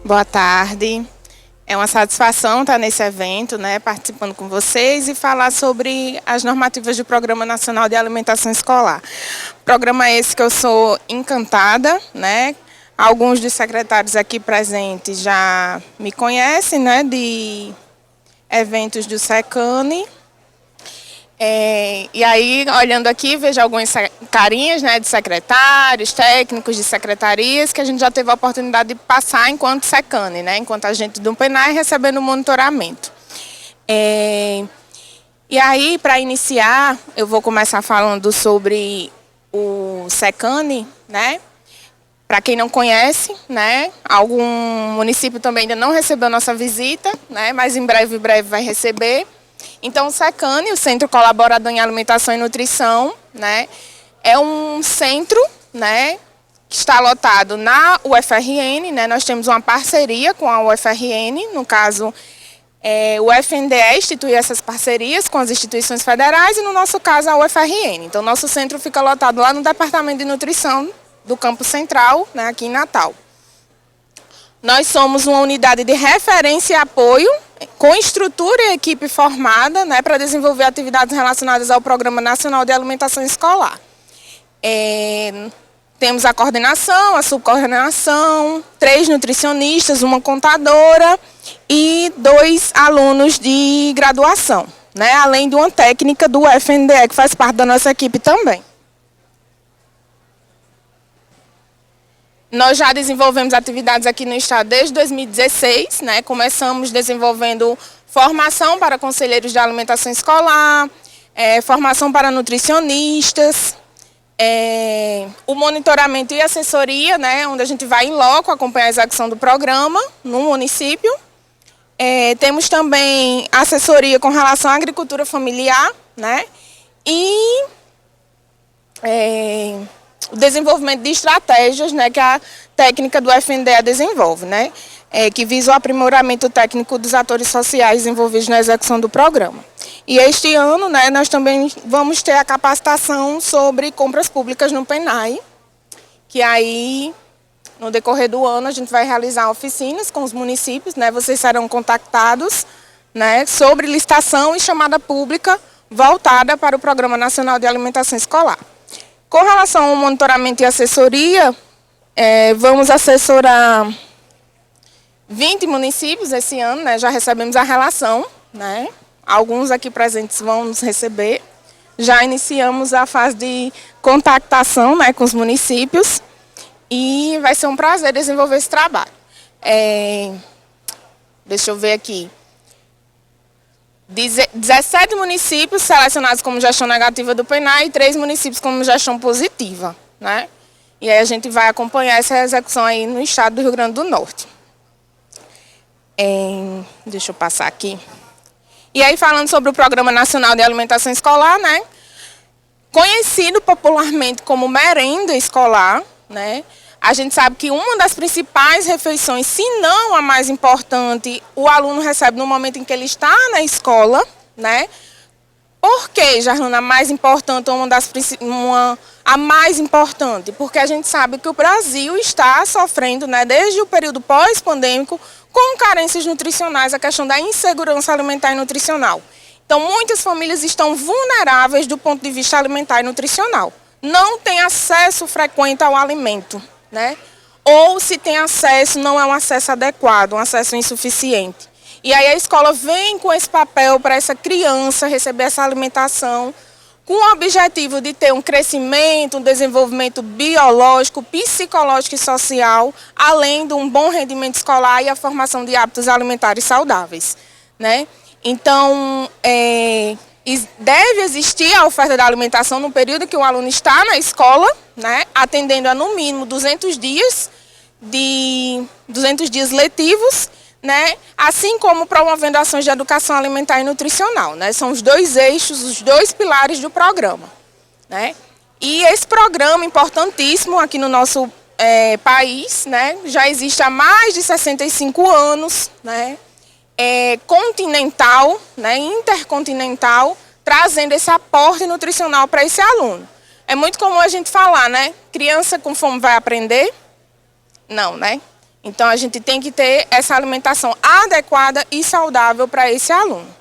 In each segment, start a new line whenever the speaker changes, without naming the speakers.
Boa tarde. É uma satisfação estar nesse evento, né, participando com vocês e falar sobre as normativas do Programa Nacional de Alimentação Escolar. Programa esse que eu sou encantada, né? Alguns dos secretários aqui presentes já me conhecem, né, de eventos do SECANI. E aí, olhando aqui, vejo algumas carinhas, né, de secretários, técnicos de secretarias, que a gente já teve a oportunidade de passar enquanto SECANI, né, enquanto agente do PENAI, recebendo monitoramento. E aí, para iniciar, eu vou começar falando sobre o SECANI, né? Para quem não conhece, né, algum município também ainda não recebeu nossa visita, né, mas em breve vai receber. Então, o SECANI, o Centro Colaborador em Alimentação e Nutrição, né, é um centro, né, que está lotado na UFRN, né, nós temos uma parceria com a UFRN, no caso, o FNDE institui essas parcerias com as instituições federais e, no nosso caso, a UFRN. Então, nosso centro fica lotado lá no Departamento de Nutrição do Campo Central, né, aqui em Natal. Nós somos uma unidade de referência e apoio, com estrutura e equipe formada, né, para desenvolver atividades relacionadas ao Programa Nacional de Alimentação Escolar. Temos a coordenação, a subcoordenação, 3 nutricionistas, uma contadora e 2 alunos de graduação, né, além de uma técnica do FNDE, que faz parte da nossa equipe também. Nós já desenvolvemos atividades aqui no estado desde 2016, né? Começamos desenvolvendo formação para conselheiros de alimentação escolar, formação para nutricionistas, o monitoramento e assessoria, né? Onde a gente vai em loco acompanhar a execução do programa no município. Temos também assessoria com relação à agricultura familiar, né? E o desenvolvimento de estratégias, né, que a técnica do FNDE desenvolve, né, que visa o aprimoramento técnico dos atores sociais envolvidos na execução do programa. E este ano, né, nós também vamos ter a capacitação sobre compras públicas no PENAI, que aí, no decorrer do ano, a gente vai realizar oficinas com os municípios, né, vocês serão contactados, né, sobre licitação e chamada pública voltada para o Programa Nacional de Alimentação Escolar. Com relação ao monitoramento e assessoria, vamos assessorar 20 municípios esse ano, né? Já recebemos a relação, né? Alguns aqui presentes vão nos receber. Já iniciamos a fase de contactação, né, com os municípios e vai ser um prazer desenvolver esse trabalho. Deixa eu ver aqui. 17 municípios selecionados como gestão negativa do PENAI e 3 municípios como gestão positiva, né? E aí a gente vai acompanhar essa execução aí no estado do Rio Grande do Norte. Deixa eu passar aqui. E aí falando sobre o Programa Nacional de Alimentação Escolar, né? Conhecido popularmente como merenda escolar, né? A gente sabe que uma das principais refeições, se não a mais importante, o aluno recebe no momento em que ele está na escola, né? Por que, Jarlana, a mais importante ou a mais importante? Porque a gente sabe que o Brasil está sofrendo, né, desde o período pós-pandêmico, com carências nutricionais, a questão da insegurança alimentar e nutricional. Então, muitas famílias estão vulneráveis do ponto de vista alimentar e nutricional. Não têm acesso frequente ao alimento, né? Ou se tem acesso, não é um acesso adequado, um acesso insuficiente. E aí a escola vem com esse papel para essa criança receber essa alimentação com o objetivo de ter um crescimento, um desenvolvimento biológico, psicológico e social, além de um bom rendimento escolar e a formação de hábitos alimentares saudáveis, né? Então, deve existir a oferta da alimentação no período que o aluno está na escola, né, atendendo a no mínimo 200 dias letivos, né, assim como promovendo ações de educação alimentar e nutricional, né, são os 2 eixos, os 2 pilares do programa, né. E esse programa importantíssimo aqui no nosso país, né, já existe há mais de 65 anos, né, continental, né, intercontinental, trazendo esse aporte nutricional para esse aluno. É muito comum a gente falar, né? Criança com fome vai aprender? Não, né? Então, a gente tem que ter essa alimentação adequada e saudável para esse aluno.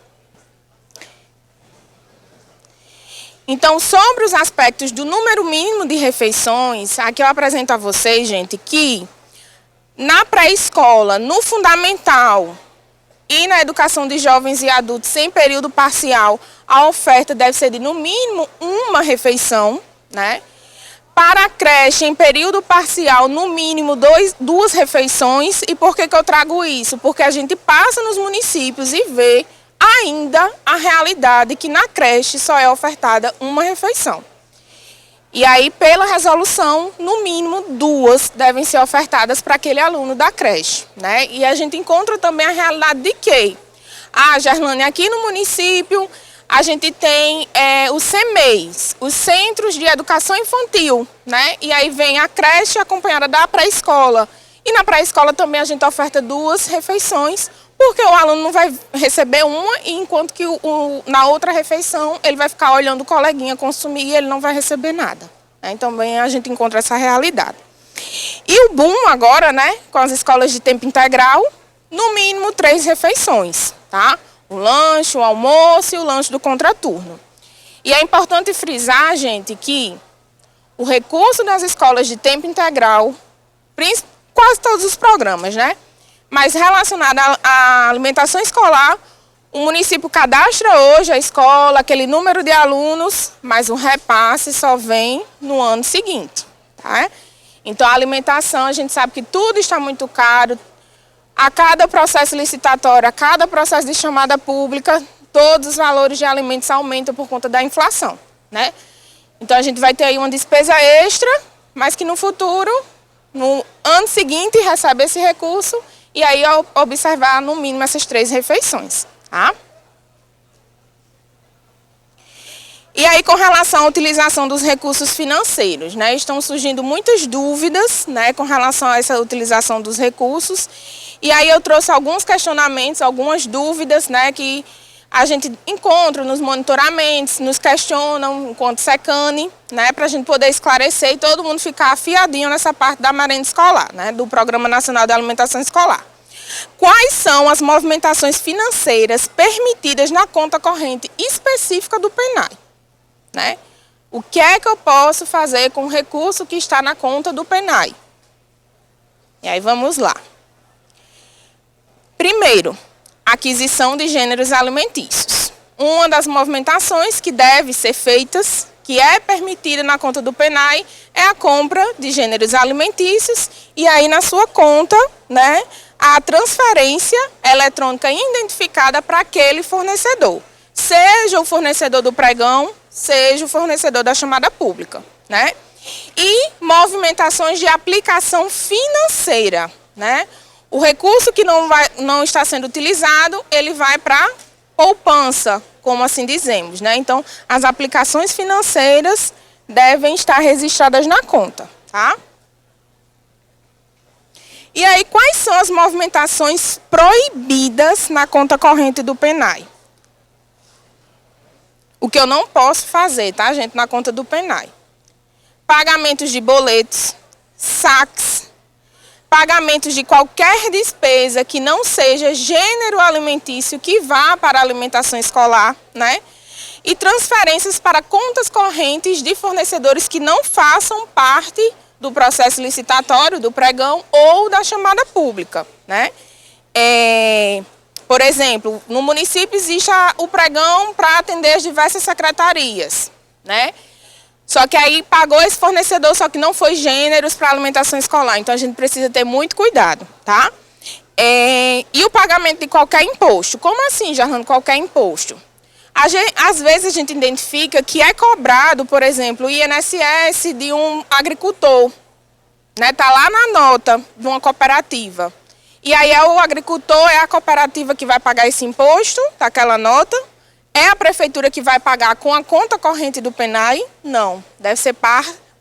Então, sobre os aspectos do número mínimo de refeições, aqui eu apresento a vocês, gente, que na pré-escola, no fundamental e na educação de jovens e adultos em período parcial, a oferta deve ser de, no mínimo, uma refeição, né? Para a creche, em período parcial, no mínimo, duas refeições. E por que eu trago isso? Porque a gente passa nos municípios e vê ainda a realidade que na creche só é ofertada uma refeição. E aí, pela resolução, no mínimo, duas devem ser ofertadas para aquele aluno da creche, né? E a gente encontra também a realidade de que, Gerlane, aqui no município, a gente tem os CEMEIs, os Centros de Educação Infantil, né? E aí vem a creche acompanhada da pré-escola. E na pré-escola também a gente oferta duas refeições, porque o aluno não vai receber uma, enquanto que na outra refeição ele vai ficar olhando o coleguinha consumir e ele não vai receber nada. Então, também a gente encontra essa realidade. E o boom agora, né, com as escolas de tempo integral, no mínimo 3 refeições, tá? O lanche, o almoço e o lanche do contraturno. E é importante frisar, gente, que o recurso das escolas de tempo integral, quase todos os programas, né? Mas relacionado à alimentação escolar, o município cadastra hoje a escola, aquele número de alunos, mas o repasse só vem no ano seguinte, tá? Então, a alimentação, a gente sabe que tudo está muito caro. A cada processo licitatório, a cada processo de chamada pública, todos os valores de alimentos aumentam por conta da inflação, né? Então, a gente vai ter aí uma despesa extra, mas que no futuro, no ano seguinte, recebe esse recurso e aí observar, no mínimo, essas 3 refeições, tá? E aí, com relação à utilização dos recursos financeiros, né? Estão surgindo muitas dúvidas, né, com relação a essa utilização dos recursos. E aí eu trouxe alguns questionamentos, algumas dúvidas, né, que a gente encontra nos monitoramentos, nos questionam enquanto SECANI, né, para a gente poder esclarecer e todo mundo ficar afiadinho nessa parte da merenda escolar, né, do Programa Nacional de Alimentação Escolar. Quais são as movimentações financeiras permitidas na conta corrente específica do PENAI? Né? O que é que eu posso fazer com o recurso que está na conta do PENAI? E aí vamos lá. Primeiro, aquisição de gêneros alimentícios. Uma das movimentações que deve ser feitas, que é permitida na conta do PENAI, é a compra de gêneros alimentícios e aí na sua conta, né, a transferência eletrônica identificada para aquele fornecedor. Seja o fornecedor do pregão, seja o fornecedor da chamada pública, né? E movimentações de aplicação financeira, né? O recurso que não está sendo utilizado, ele vai para poupança, como assim dizemos, né? Então, as aplicações financeiras devem estar registradas na conta, tá? E aí, quais são as movimentações proibidas na conta corrente do PENAI? O que eu não posso fazer, tá, gente, na conta do PENAI? Pagamentos de boletos, saques, pagamentos de qualquer despesa que não seja gênero alimentício que vá para a alimentação escolar, né? E transferências para contas correntes de fornecedores que não façam parte do processo licitatório, do pregão ou da chamada pública, né? Por exemplo, no município existe o pregão para atender as diversas secretarias, né? Só que aí pagou esse fornecedor, só que não foi gêneros para alimentação escolar. Então, a gente precisa ter muito cuidado, tá? E o pagamento de qualquer imposto. Como assim, Gerlane, qualquer imposto? Às vezes a gente identifica que é cobrado, por exemplo, o INSS de um agricultor, né? Está lá na nota de uma cooperativa. E aí é o agricultor, é a cooperativa que vai pagar esse imposto, daquela nota. É a prefeitura que vai pagar com a conta corrente do PENAI? Não, deve ser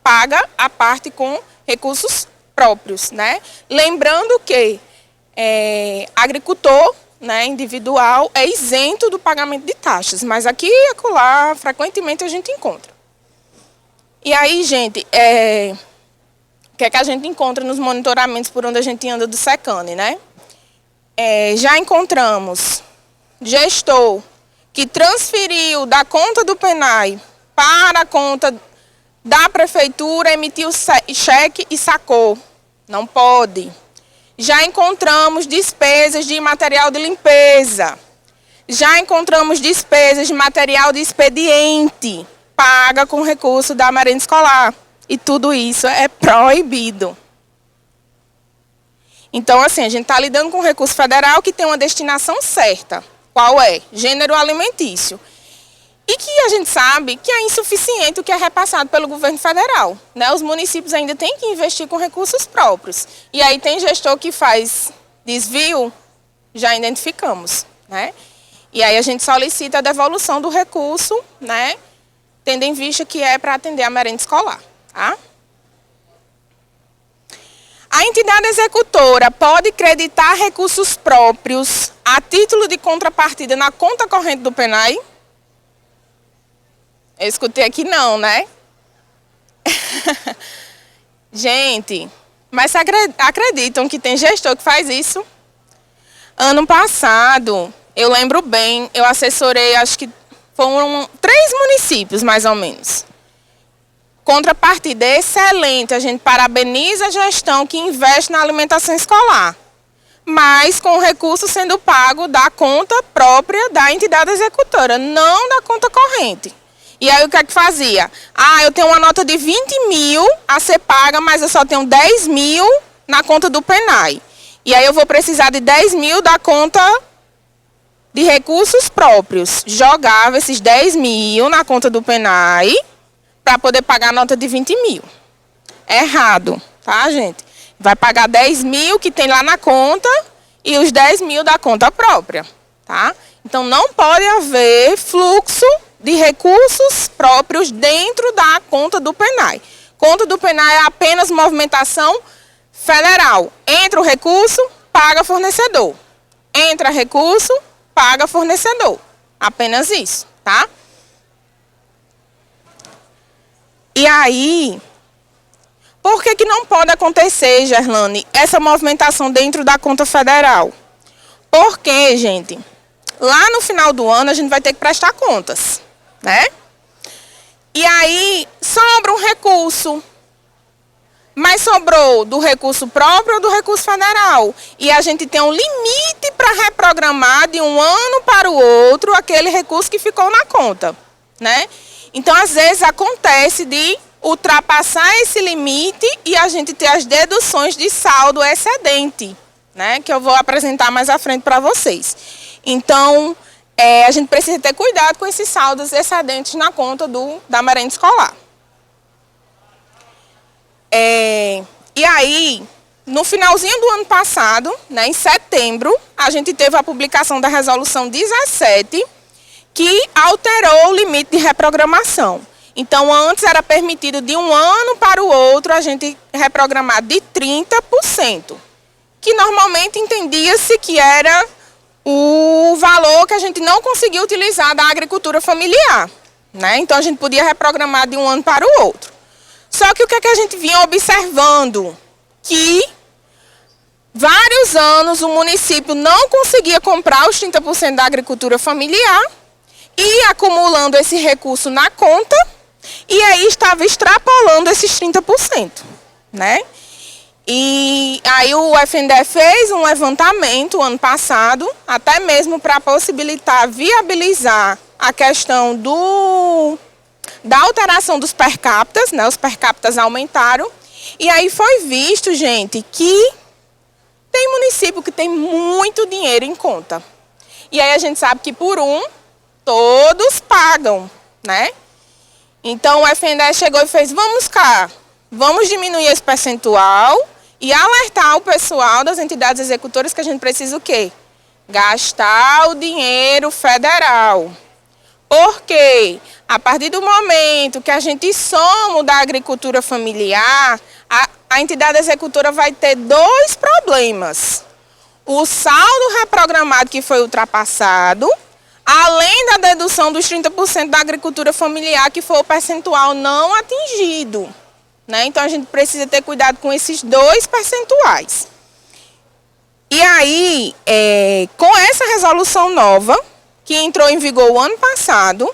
paga a parte com recursos próprios, né? Lembrando que agricultor, né, individual é isento do pagamento de taxas, mas aqui e acolá, frequentemente a gente encontra. E aí, gente, O que é que a gente encontra nos monitoramentos por onde a gente anda do SECANE, né? Já encontramos gestor que transferiu da conta do PENAI para a conta da prefeitura, emitiu cheque e sacou. Não pode. Já encontramos despesas de material de limpeza. Já encontramos despesas de material de expediente, paga com recurso da merenda escolar. E tudo isso é proibido. Então, assim, a gente está lidando com recurso federal que tem uma destinação certa. Qual é? Gênero alimentício. E que a gente sabe que é insuficiente o que é repassado pelo governo federal, né? Os municípios ainda têm que investir com recursos próprios. E aí tem gestor que faz desvio, já identificamos, né? E aí a gente solicita a devolução do recurso, né? Tendo em vista que é para atender a merenda escolar. Tá? A entidade executora pode creditar recursos próprios a título de contrapartida na conta corrente do PENAI? Eu escutei aqui não, né? Gente, mas acreditam que tem gestor que faz isso? Ano passado, eu lembro bem, eu assessorei, acho que foram 3 municípios, mais ou menos. Contrapartida excelente, a gente parabeniza a gestão que investe na alimentação escolar, mas com o recurso sendo pago da conta própria da entidade executora, não da conta corrente. E aí o que é que fazia? Eu tenho uma nota de 20 mil a ser paga, mas eu só tenho 10 mil na conta do PENAI. E aí eu vou precisar de 10 mil da conta de recursos próprios. Jogava esses 10 mil na conta do PENAI para poder pagar a nota de 20 mil. Errado, tá, gente? Vai pagar 10 mil que tem lá na conta e os 10 mil da conta própria, tá? Então, não pode haver fluxo de recursos próprios dentro da conta do PENAI. Conta do PENAI é apenas movimentação federal. Entra o recurso, paga fornecedor. Entra recurso, paga fornecedor. Apenas isso, tá? E aí, por que não pode acontecer, Gerlane, essa movimentação dentro da conta federal? Porque, gente, lá no final do ano a gente vai ter que prestar contas, né? E aí sobra um recurso, mas sobrou do recurso próprio ou do recurso federal. E a gente tem um limite para reprogramar de um ano para o outro aquele recurso que ficou na conta, né? Então, às vezes, acontece de ultrapassar esse limite e a gente ter as deduções de saldo excedente, né? Que eu vou apresentar mais à frente para vocês. Então, a gente precisa ter cuidado com esses saldos excedentes na conta da merenda escolar. E aí, no finalzinho do ano passado, né, em setembro, a gente teve a publicação da resolução 17, que alterou o limite de reprogramação. Então, antes era permitido de um ano para o outro a gente reprogramar de 30%, que normalmente entendia-se que era o valor que a gente não conseguia utilizar da agricultura familiar, né? Então, a gente podia reprogramar de um ano para o outro. Só que o que é que a gente vinha observando? Que vários anos o município não conseguia comprar os 30% da agricultura familiar, ia acumulando esse recurso na conta e aí estava extrapolando esses 30%, né? E aí o FNDE fez um levantamento ano passado, até mesmo para possibilitar, viabilizar a questão da alteração dos per capitas, né? Os per capitas aumentaram. E aí foi visto, gente, que tem município que tem muito dinheiro em conta. E aí a gente sabe que por todos pagam, né? Então o FNDE chegou e fez, vamos diminuir esse percentual e alertar o pessoal das entidades executoras que a gente precisa o quê? Gastar o dinheiro federal. Porque a partir do momento que a gente soma da agricultura familiar, a entidade executora vai ter 2 problemas. O saldo reprogramado que foi ultrapassado, além da dedução dos 30% da agricultura familiar, que foi o percentual não atingido, né? Então, a gente precisa ter cuidado com esses 2 percentuais. E aí, com essa resolução nova, que entrou em vigor o ano passado,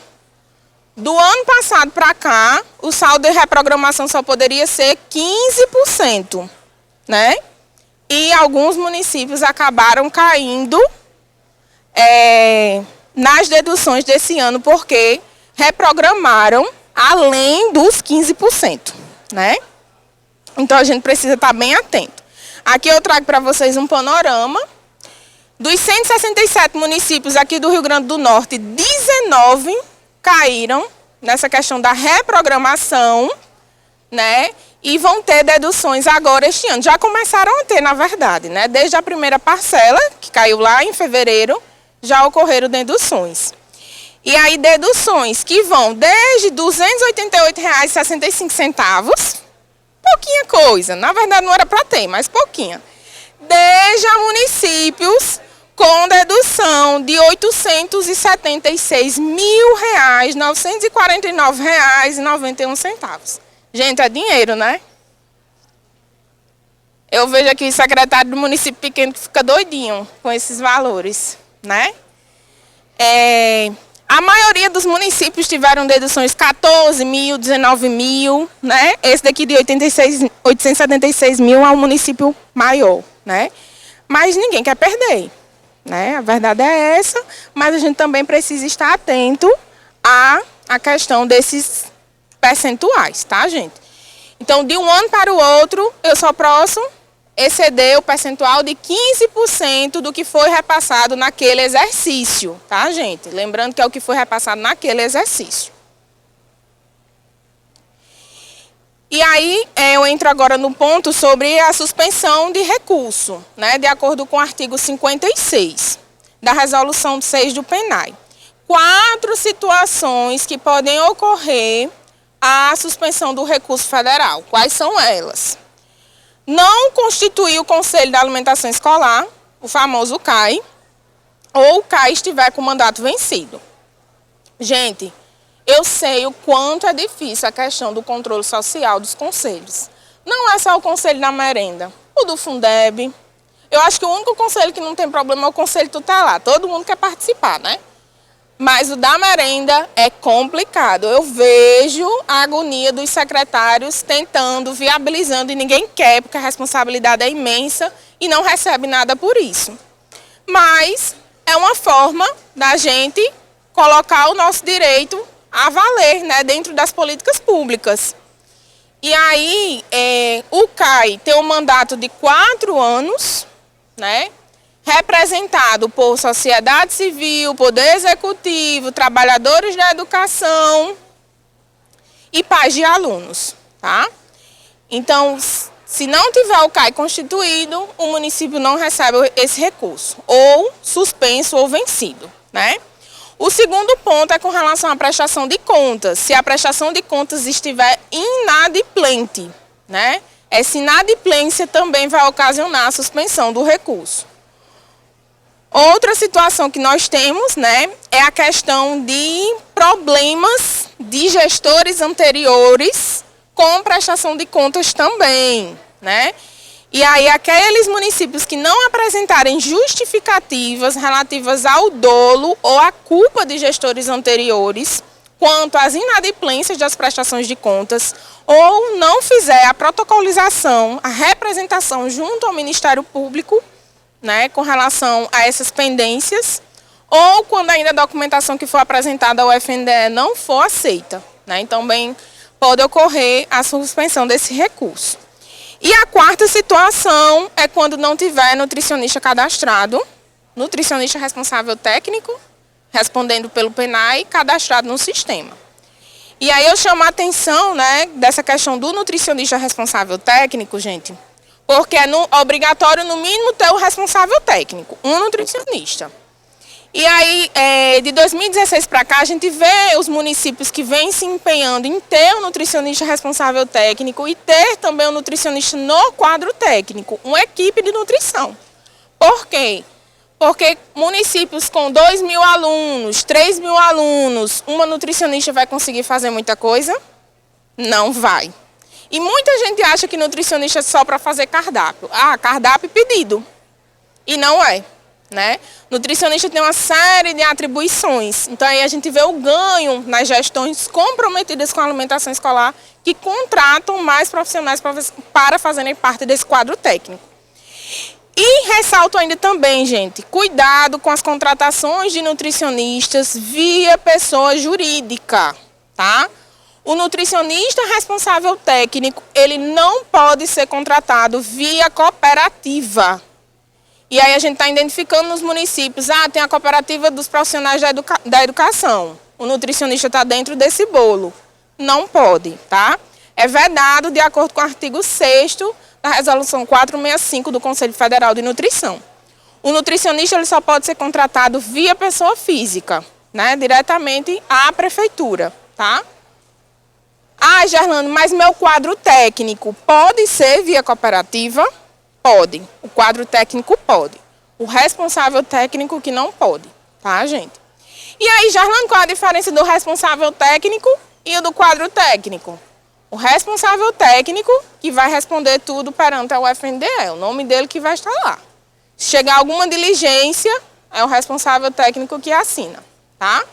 do ano passado para cá, o saldo de reprogramação só poderia ser 15%, né? E alguns municípios acabaram caindo nas deduções desse ano, porque reprogramaram além dos 15%, né? Então, a gente precisa estar bem atento. Aqui eu trago para vocês um panorama. Dos 167 municípios aqui do Rio Grande do Norte, 19 caíram nessa questão da reprogramação, né? E vão ter deduções agora este ano. Já começaram a ter, na verdade, né? Desde a primeira parcela, que caiu lá em fevereiro, já ocorreram deduções. E aí, deduções que vão desde R$ 288,65, pouquinha coisa, na verdade não era para ter, mas pouquinha, desde a municípios com dedução de R$ 876.949,91. Gente, é dinheiro, né? Eu vejo aqui o secretário do município pequeno que fica doidinho com esses valores, né? A maioria dos municípios tiveram deduções 14 mil, 19 mil, né? Esse daqui de 876 mil é um município maior, né? Mas ninguém quer perder, né? A verdade é essa, mas a gente também precisa estar atento à questão desses percentuais, tá, gente? Então, de um ano para o outro, eu só posso exceder o percentual de 15% do que foi repassado naquele exercício, tá, gente? Lembrando que é o que foi repassado naquele exercício. E aí, eu entro agora no ponto sobre a suspensão de recurso, né, de acordo com o artigo 56 da Resolução 6 do PNAE. 4 situações que podem ocorrer a suspensão do recurso federal. Quais são elas? Não constituir o Conselho da Alimentação Escolar, o famoso CAI, ou o CAI estiver com o mandato vencido. Gente, eu sei o quanto é difícil a questão do controle social dos conselhos. Não é só o Conselho da Merenda, o do Fundeb. Eu acho que o único conselho que não tem problema é o Conselho Tutelar. Todo mundo quer participar, né? Mas o da merenda é complicado. Eu vejo a agonia dos secretários tentando, viabilizando, e ninguém quer, porque a responsabilidade é imensa e não recebe nada por isso. Mas é uma forma da gente colocar o nosso direito a valer, né, dentro das políticas públicas. E aí, o CAI tem um mandato de 4 anos, né? Representado por sociedade civil, poder executivo, trabalhadores da educação e pais de alunos, tá? Então, se não tiver o CAI constituído, o município não recebe esse recurso, ou suspenso ou vencido, né? O segundo ponto é com relação à prestação de contas. Se a prestação de contas estiver inadimplente, né? Essa inadimplência também vai ocasionar a suspensão do recurso. Outra situação que nós temos, né, é a questão de problemas de gestores anteriores com prestação de contas também, né? E aí, aqueles municípios que não apresentarem justificativas relativas ao dolo ou à culpa de gestores anteriores quanto às inadimplências das prestações de contas, ou não fizer a protocolização, a representação junto ao Ministério Público, né, com relação a essas pendências, ou quando ainda a documentação que for apresentada ao FNDE não for aceita, né, então bem pode ocorrer a suspensão desse recurso. E a quarta situação é quando não tiver nutricionista cadastrado, nutricionista responsável técnico, respondendo pelo PNAE, cadastrado no sistema. E aí eu chamo a atenção, né, dessa questão do nutricionista responsável técnico, gente, porque é obrigatório, no mínimo, ter o responsável técnico, um nutricionista. E aí, de 2016 para cá, a gente vê os municípios que vêm se empenhando em ter um nutricionista responsável técnico e ter também um nutricionista no quadro técnico, uma equipe de nutrição. Por quê? Porque municípios com 2.000 alunos, 3.000 alunos, uma nutricionista vai conseguir fazer muita coisa? Não vai. E muita gente acha que nutricionista é só para fazer cardápio. Ah, cardápio pedido. E não é, né? Nutricionista tem uma série de atribuições. Então aí a gente vê o ganho nas gestões comprometidas com a alimentação escolar que contratam mais profissionais para fazerem parte desse quadro técnico. E ressalto ainda também, gente, cuidado com as contratações de nutricionistas via pessoa jurídica, tá? O nutricionista responsável técnico, ele não pode ser contratado via cooperativa. E aí a gente está identificando nos municípios, tem a cooperativa dos profissionais da educação. O nutricionista está dentro desse bolo. Não pode, tá? É vedado de acordo com o artigo 6º da Resolução 465 do Conselho Federal de Nutrição. O nutricionista ele só pode ser contratado via pessoa física, né? Diretamente à prefeitura, tá? Ah, Gerlando, mas meu quadro técnico pode ser via cooperativa? Pode. O quadro técnico pode. O responsável técnico que não pode, tá, gente? E aí, Gerlando, qual a diferença do responsável técnico e o do quadro técnico? O responsável técnico que vai responder tudo perante a UFNDE, é o nome dele que vai estar lá. Se chegar alguma diligência, é o responsável técnico que assina, tá?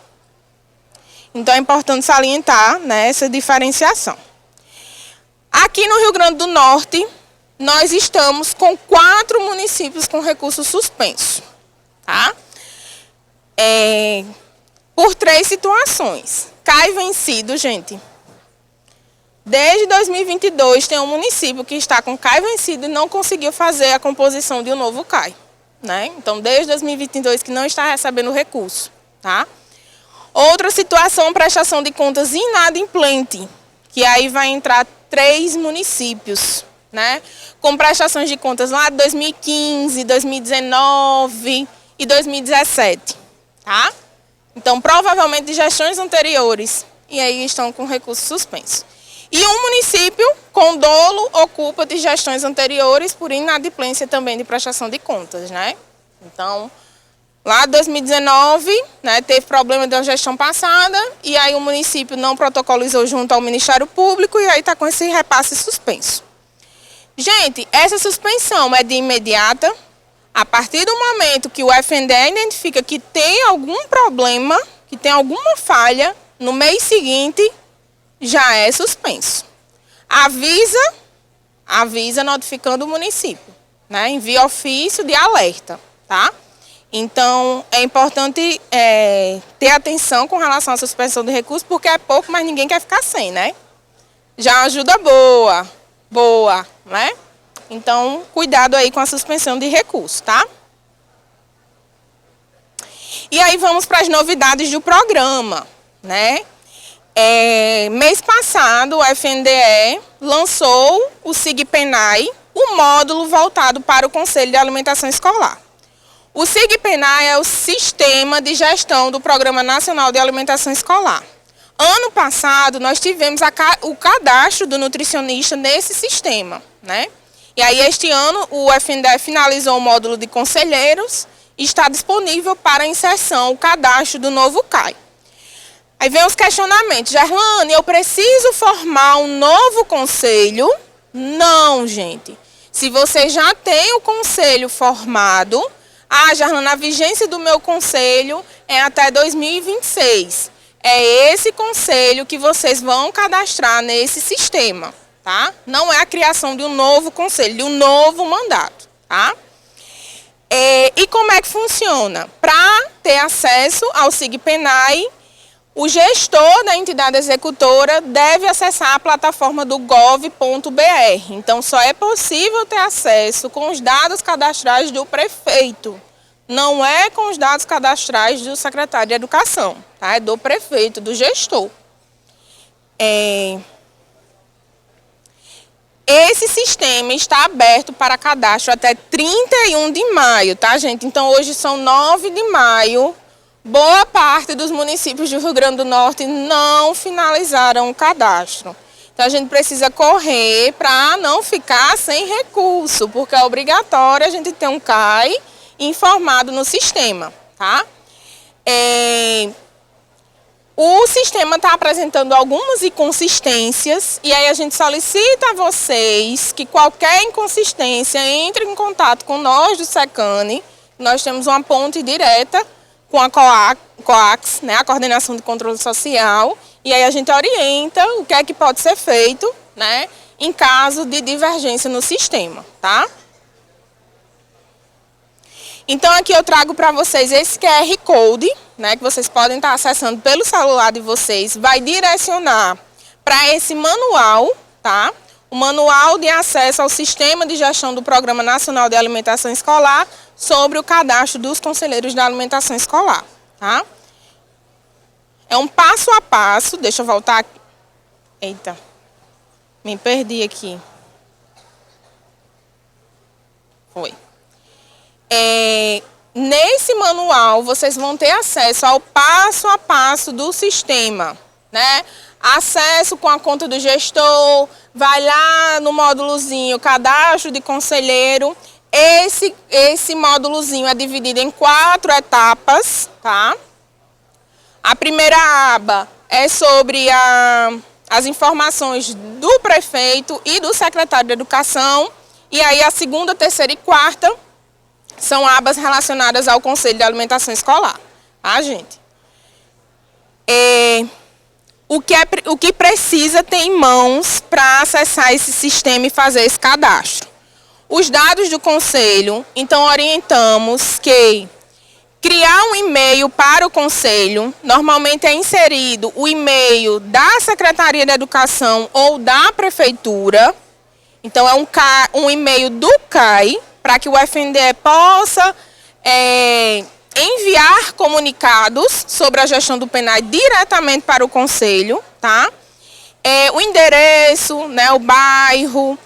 Então é importante salientar, né, essa diferenciação. Aqui no Rio Grande do Norte, nós estamos com 4 municípios com recurso suspenso, tá? Por 3 situações. CAI vencido, gente. Desde 2022 tem um município que está com CAI vencido e não conseguiu fazer a composição de um novo CAI, né? Então, desde 2022 que não está recebendo recurso, tá? Outra situação, prestação de contas inadimplente, que aí vai entrar 3 municípios, né? Com prestações de contas lá de 2015, 2019 e 2017, tá? Então, provavelmente de gestões anteriores, e aí estão com recurso suspenso. E um município com dolo ou culpa de gestões anteriores por inadimplência também de prestação de contas, né? Então, lá em 2019, né, teve problema de uma gestão passada e aí o município não protocolizou junto ao Ministério Público e aí está com esse repasse suspenso. Gente, essa suspensão é de imediata. A partir do momento que o FNDE identifica que tem algum problema, que tem alguma falha, no mês seguinte já é suspenso. Avisa notificando o município, né? Envia ofício de alerta, tá? Então, é importante ter atenção com relação à suspensão de recursos, porque é pouco, mas ninguém quer ficar sem, né? Já é uma ajuda boa, né? Então, cuidado aí com a suspensão de recursos, tá? E aí vamos para as novidades do programa, né? Mês passado, o FNDE lançou o SIG-PENAI, o módulo voltado para o Conselho de Alimentação Escolar. O SIG-PENAI é o Sistema de Gestão do Programa Nacional de Alimentação Escolar. Ano passado, nós tivemos o cadastro do nutricionista nesse sistema, né? E aí, este ano, o FNDE finalizou o módulo de conselheiros e está disponível para inserção o cadastro do novo CAI. Aí vem os questionamentos. Gerlane, eu preciso formar um novo conselho? Não, gente. Se você já tem o conselho formado, Gerlane, a vigência do meu conselho é até 2026. É esse conselho que vocês vão cadastrar nesse sistema, tá? Não é a criação de um novo conselho, de um novo mandato, tá? E como é que funciona? Para ter acesso ao SIG-PENAI, o gestor da entidade executora deve acessar a plataforma do gov.br. Então, só é possível ter acesso com os dados cadastrais do prefeito. Não é com os dados cadastrais do secretário de Educação, tá? É do prefeito, do gestor. Esse sistema está aberto para cadastro até 31 de maio, tá, gente? Então, hoje são 9 de maio. Boa parte dos municípios do Rio Grande do Norte não finalizaram o cadastro. Então, a gente precisa correr para não ficar sem recurso, porque é obrigatório a gente ter um CAI informado no sistema, tá? O sistema está apresentando algumas inconsistências e aí a gente solicita a vocês que qualquer inconsistência entre em contato com nós do SECANI. Nós temos uma ponte direta com a COAX, né, a Coordenação de Controle Social, e aí a gente orienta o que é que pode ser feito, né, em caso de divergência no sistema, tá? Então aqui eu trago para vocês esse QR Code, né, que vocês podem estar acessando pelo celular de vocês, vai direcionar para esse manual, tá? O manual de acesso ao Sistema de Gestão do Programa Nacional de Alimentação Escolar sobre o cadastro dos conselheiros de alimentação escolar, tá? É um passo a passo, deixa eu voltar aqui. Eita, me perdi aqui. Foi. Nesse manual, vocês vão ter acesso ao passo a passo do sistema, né? Acesso com a conta do gestor, vai lá no módulozinho cadastro de conselheiro. Esse módulozinho é dividido em 4 etapas, tá? A primeira aba é sobre as informações do prefeito e do secretário de Educação. E aí a segunda, terceira e quarta são abas relacionadas ao Conselho de Alimentação Escolar, tá, gente? O que precisa ter em mãos para acessar esse sistema e fazer esse cadastro? Os dados do Conselho, então orientamos que criar um e-mail para o Conselho, normalmente é inserido o e-mail da Secretaria de Educação ou da Prefeitura, então é um e-mail do CAI, para que o FNDE possa enviar comunicados sobre a gestão do PNAE diretamente para o Conselho, tá? O endereço, né, o bairro,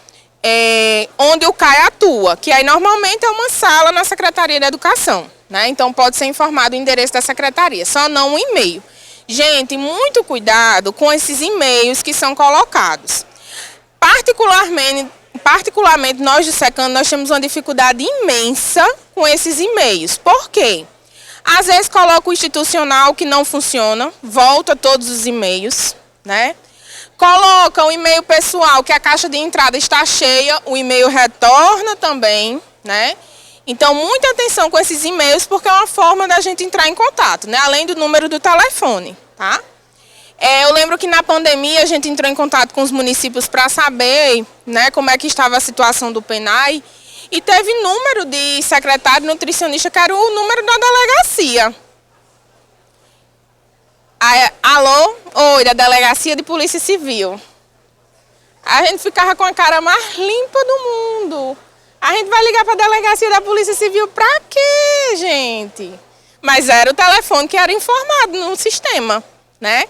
onde o CAI atua, que aí normalmente é uma sala na Secretaria de Educação, né? Então pode ser informado o endereço da Secretaria, só não o e-mail. Gente, muito cuidado com esses e-mails que são colocados. Particularmente nós do SECANI, nós temos uma dificuldade imensa com esses e-mails. Por quê? Às vezes coloca o institucional que não funciona, volta todos os e-mails, né? Coloca o e-mail pessoal, que a caixa de entrada está cheia, o e-mail retorna também, né? Então, muita atenção com esses e-mails, porque é uma forma da gente entrar em contato, né? Além do número do telefone, tá? Eu lembro que na pandemia a gente entrou em contato com os municípios para saber, né, como é que estava a situação do PNAE e teve número de secretário nutricionista que era o número da delegacia. Alô? Oi, da Delegacia de Polícia Civil. A gente ficava com a cara mais limpa do mundo. A gente vai ligar para a Delegacia da Polícia Civil para quê, gente? Mas era o telefone que era informado no sistema, né?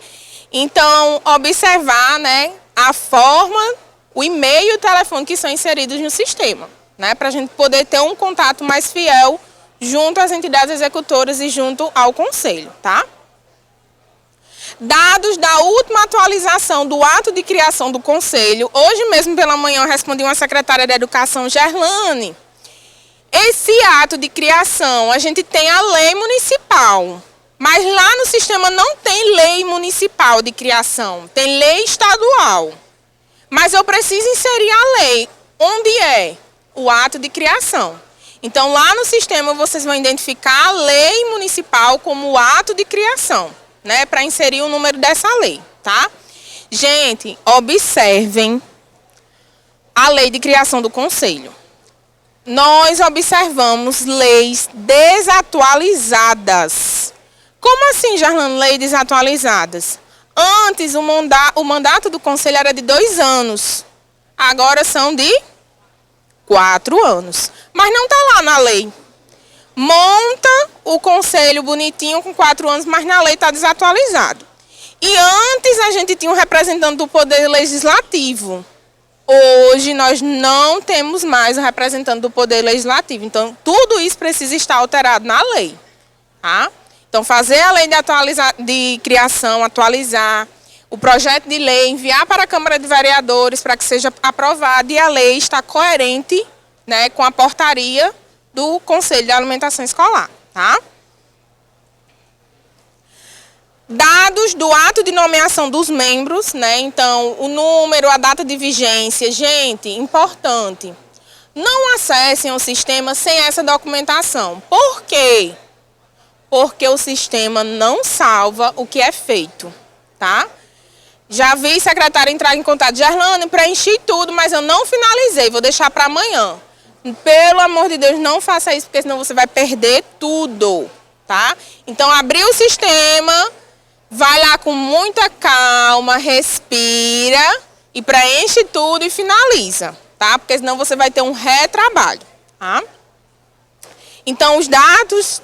Então, observar, né, a forma, o e-mail e o telefone que são inseridos no sistema, né, para a gente poder ter um contato mais fiel junto às entidades executoras e junto ao Conselho, tá? Dados da última atualização do ato de criação do Conselho. Hoje mesmo pela manhã eu respondi uma secretária de Educação, Gerlane. Esse ato de criação, a gente tem a lei municipal. Mas lá no sistema não tem lei municipal de criação, tem lei estadual. Mas eu preciso inserir a lei, onde é o ato de criação. Então lá no sistema vocês vão identificar a lei municipal como o ato de criação, né, para inserir o número dessa lei, tá? Gente, observem a lei de criação do Conselho. Nós observamos leis desatualizadas. Como assim, Jarlane, leis desatualizadas? Antes, o mandato do Conselho era de 2 anos. Agora são de 4 anos. Mas não está lá na lei. Monta o Conselho bonitinho com 4 anos, mas na lei está desatualizado. E antes a gente tinha um representante do Poder Legislativo. Hoje nós não temos mais um representante do Poder Legislativo. Então, tudo isso precisa estar alterado na lei, tá? Então, fazer a lei de criação, atualizar o projeto de lei, enviar para a Câmara de Vereadores para que seja aprovado e a lei está coerente, né, com a portaria do Conselho de Alimentação Escolar, tá? Dados do ato de nomeação dos membros, né? Então, o número, a data de vigência. Gente, importante. Não acessem o sistema sem essa documentação. Por quê? Porque o sistema não salva o que é feito, tá? Já vi secretário entrar em contato, Gerlane, preenchi tudo, mas eu não finalizei, vou deixar para amanhã. Pelo amor de Deus, não faça isso, porque senão você vai perder tudo, tá? Então, abriu o sistema, vai lá com muita calma, respira e preenche tudo e finaliza, tá? Porque senão você vai ter um retrabalho, tá? Então, os dados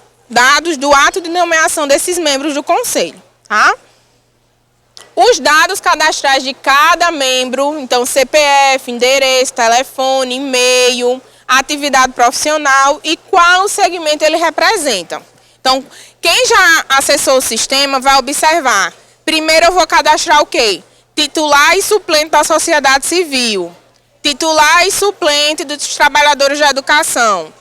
do ato de nomeação desses membros do conselho, tá? Os dados cadastrais de cada membro, então CPF, endereço, telefone, e-mail, atividade profissional e qual segmento ele representa. Então, quem já acessou o sistema vai observar. Primeiro eu vou cadastrar o quê? Titular e suplente da sociedade civil, titular e suplente dos trabalhadores da educação,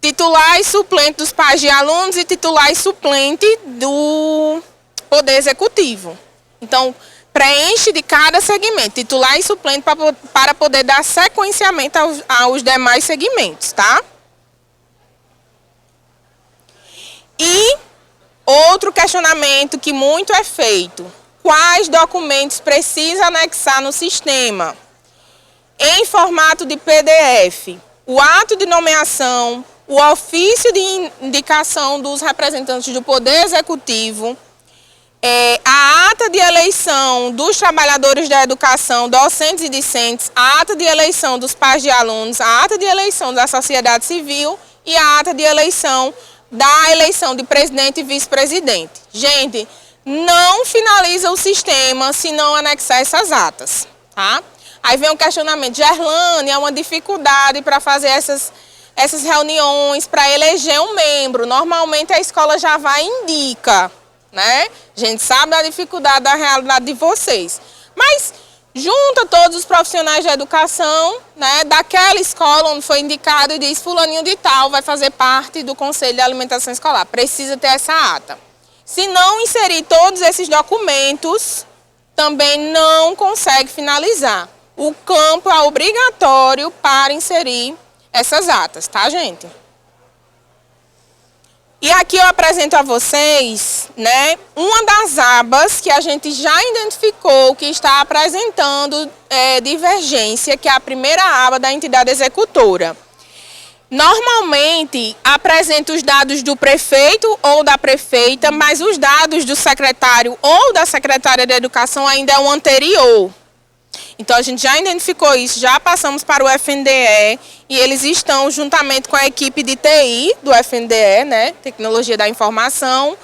titular e suplente dos pais de alunos e titular e suplente do Poder Executivo. Então, preenche de cada segmento, titular e suplente, para poder dar sequenciamento aos demais segmentos, tá? E outro questionamento que muito é feito: quais documentos precisa anexar no sistema? Em formato de PDF, o ato de nomeação, o ofício de indicação dos representantes do Poder Executivo, a ata de eleição dos trabalhadores da educação, docentes e discentes, a ata de eleição dos pais de alunos, a ata de eleição da sociedade civil e a ata de eleição da eleição de presidente e vice-presidente. Gente, não finaliza o sistema se não anexar essas atas, tá? Aí vem o questionamento: Gerlane, é uma dificuldade para fazer essas reuniões, para eleger um membro. Normalmente a escola já vai e indica, né? A gente sabe da dificuldade, da realidade de vocês. Mas junta todos os profissionais da educação, né, daquela escola onde foi indicado e diz: fulaninho de tal vai fazer parte do Conselho de Alimentação Escolar. Precisa ter essa ata. Se não inserir todos esses documentos, também não consegue finalizar. O campo é obrigatório para inserir essas atas, tá, gente? E aqui eu apresento a vocês, né, uma das abas que a gente já identificou que está apresentando divergência, que é a primeira aba da entidade executora. Normalmente apresenta os dados do prefeito ou da prefeita, mas os dados do secretário ou da secretária de educação ainda é o anterior. Então, a gente já identificou isso, já passamos para o FNDE e eles estão, juntamente com a equipe de TI do FNDE, né, Tecnologia da Informação,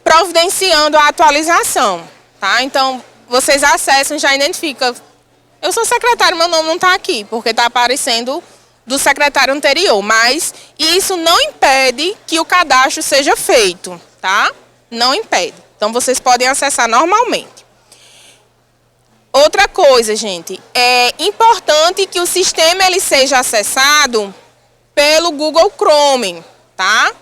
providenciando a atualização, tá? Então, vocês acessam, já identificam. Eu sou secretário, meu nome não está aqui, porque está aparecendo do secretário anterior, mas isso não impede que o cadastro seja feito, tá? Não impede. Então, vocês podem acessar normalmente. Outra coisa, gente, é importante que o sistema ele seja acessado pelo Google Chrome, tá?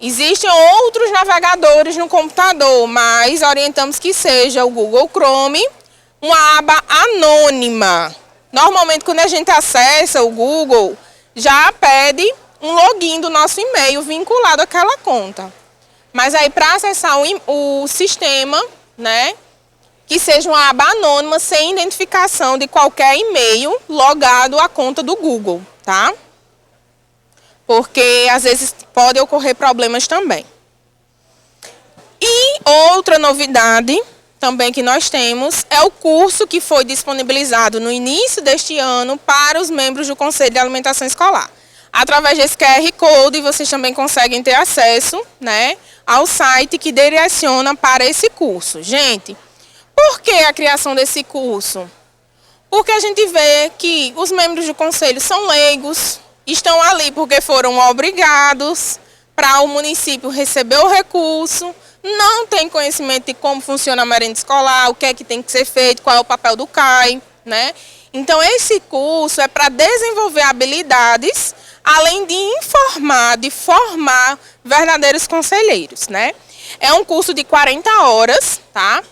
Existem outros navegadores no computador, mas orientamos que seja o Google Chrome, uma aba anônima. Normalmente, quando a gente acessa o Google, já pede um login do nosso e-mail vinculado àquela conta. Mas aí, para acessar o sistema, né, que seja uma aba anônima, sem identificação de qualquer e-mail logado à conta do Google, tá? Porque, às vezes, podem ocorrer problemas também. E outra novidade também que nós temos é o curso que foi disponibilizado no início deste ano para os membros do Conselho de Alimentação Escolar. Através desse QR Code, vocês também conseguem ter acesso, né, ao site que direciona para esse curso. Gente, por que a criação desse curso? Porque a gente vê que os membros do conselho são leigos, estão ali porque foram obrigados para o município receber o recurso, não tem conhecimento de como funciona a merenda escolar, o que é que tem que ser feito, qual é o papel do CAI, né? Então, esse curso é para desenvolver habilidades, além de informar, de formar verdadeiros conselheiros, né? É um curso de 40 horas, tá?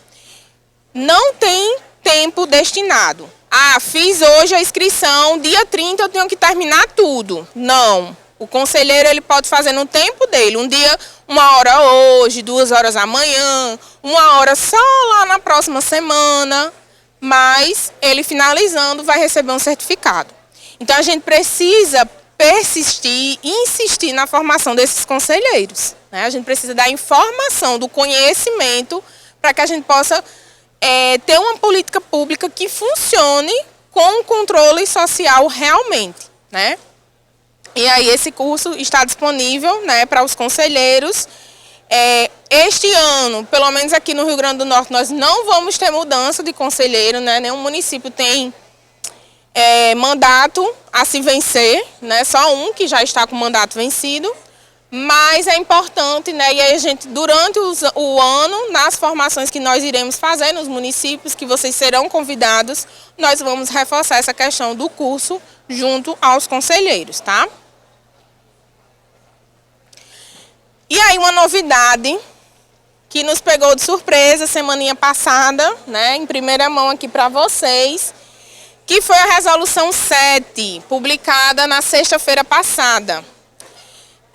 Não tem tempo destinado. Ah, fiz hoje a inscrição, dia 30 eu tenho que terminar tudo. Não. O conselheiro ele pode fazer no tempo dele. Um dia, 1 hora hoje, 2 horas amanhã, 1 hora só lá na próxima semana. Mas ele finalizando vai receber um certificado. Então a gente precisa persistir e insistir na formação desses conselheiros, né? A gente precisa da informação, do conhecimento, para que a gente possa ter uma política pública que funcione com o controle social realmente, né? E aí esse curso está disponível, né, para os conselheiros. Este ano, pelo menos aqui no Rio Grande do Norte, nós não vamos ter mudança de conselheiro, né? Nenhum município tem mandato a se vencer, né? Só um que já está com o mandato vencido. Mas é importante, né? E aí a gente, durante o ano, nas formações que nós iremos fazer nos municípios, que vocês serão convidados, nós vamos reforçar essa questão do curso junto aos conselheiros, tá? E aí uma novidade que nos pegou de surpresa semaninha passada, né? Em primeira mão aqui para vocês, que foi a Resolução 7, publicada na sexta-feira passada.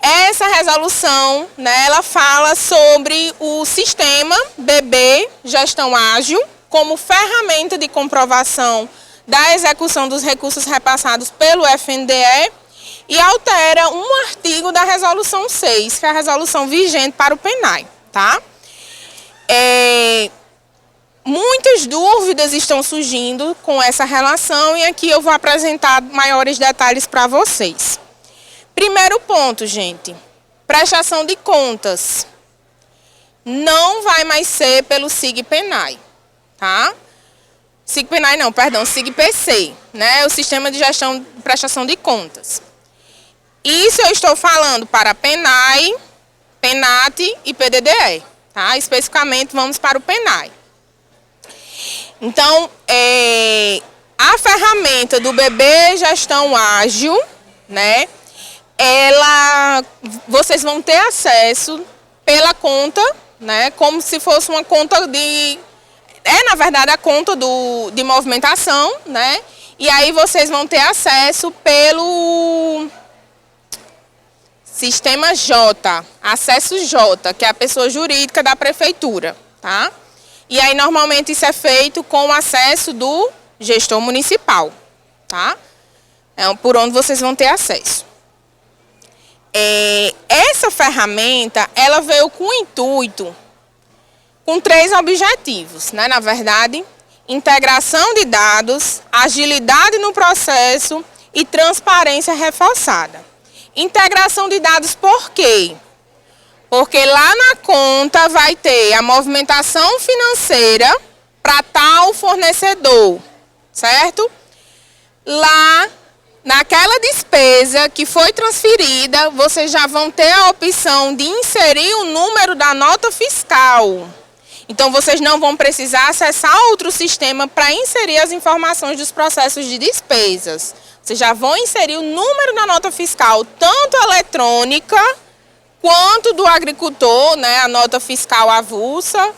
Essa resolução, né, ela fala sobre o sistema BB Gestão Ágil como ferramenta de comprovação da execução dos recursos repassados pelo FNDE e altera um artigo da Resolução 6, que é a resolução vigente para o PENAI, tá? Muitas dúvidas estão surgindo com essa relação e aqui eu vou apresentar maiores detalhes para vocês. Primeiro ponto, gente, prestação de contas não vai mais ser pelo SIG-PENAI, tá? SIG-PENAI não, perdão, SIG-PC, né? O Sistema de Gestão de Prestação de Contas. Isso eu estou falando para PENAI, PENAT e PDDE, tá? Especificamente vamos para o PENAI. Então, a ferramenta do BB Gestão Ágil, né? Vocês vão ter acesso pela conta, né, como se fosse uma conta na verdade, a conta de movimentação, né, e aí vocês vão ter acesso pelo Sistema J, acesso J, que é a pessoa jurídica da prefeitura, tá? E aí, normalmente, isso é feito com o acesso do gestor municipal, tá? Por onde vocês vão ter acesso. Essa ferramenta, ela veio com o intuito, com 3 objetivos, né? Na verdade, integração de dados, agilidade no processo e transparência reforçada. Integração de dados por quê? Porque lá na conta vai ter a movimentação financeira para tal fornecedor, certo? Lá, naquela despesa que foi transferida, vocês já vão ter a opção de inserir o número da nota fiscal. Então, vocês não vão precisar acessar outro sistema para inserir as informações dos processos de despesas. Vocês já vão inserir o número da nota fiscal, tanto eletrônica quanto do agricultor, né, a nota fiscal avulsa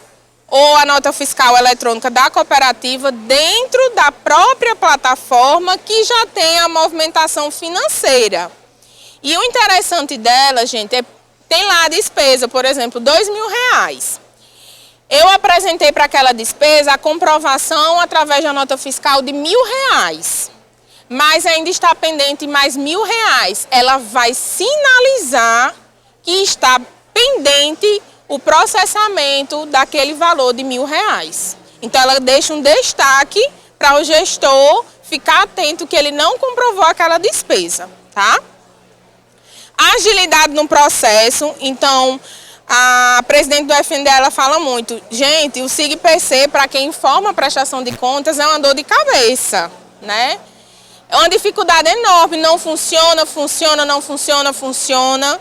ou a nota fiscal eletrônica da cooperativa dentro da própria plataforma que já tem a movimentação financeira. E o interessante dela, gente, tem lá a despesa, por exemplo, R$2.000. Eu apresentei para aquela despesa a comprovação através da nota fiscal de R$1.000. Mas ainda está pendente mais R$1.000. Ela vai sinalizar que está pendente o processamento daquele valor de R$1.000. Então, ela deixa um destaque para o gestor ficar atento que ele não comprovou aquela despesa, tá? Agilidade no processo. Então, a presidente do FNDE, ela fala muito, gente, o SIG-PC, para quem informa a prestação de contas, é uma dor de cabeça, né? É uma dificuldade enorme, não funciona, não funciona.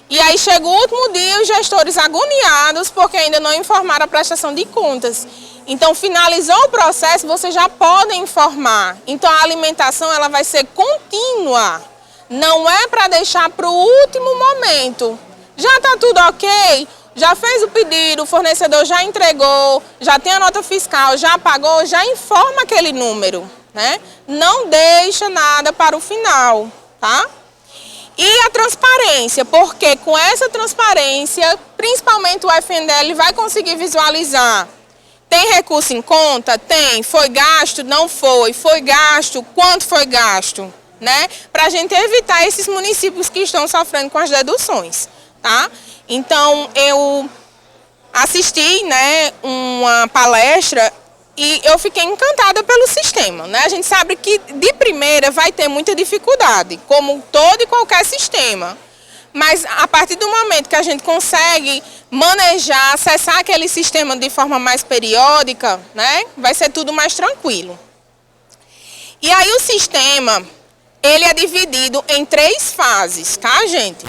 E aí chega o último dia, os gestores agoniados porque ainda não informaram a prestação de contas. Então, finalizou o processo, vocês já podem informar. Então, a alimentação ela vai ser contínua. Não é para deixar para o último momento. Já está tudo ok? já fez o pedido, o fornecedor já entregou, já tem a nota fiscal, já pagou, já informa aquele número, né? Não deixa nada para o final, tá? E a transparência, porque com essa transparência, principalmente o FNDE vai conseguir visualizar. Tem recurso em conta? Tem. Foi gasto? Não foi. Foi gasto? Quanto foi gasto? Né? Para a gente evitar esses municípios que estão sofrendo com as deduções, tá? Então, eu assisti, né, uma palestra e eu fiquei encantada pelo sistema, né? A gente sabe que de primeira vai ter muita dificuldade, como todo e qualquer sistema. Mas a partir do momento que a gente consegue manejar, acessar aquele sistema de forma mais periódica, né, vai ser tudo mais tranquilo. E aí o sistema, ele é dividido em 3 fases, tá, gente?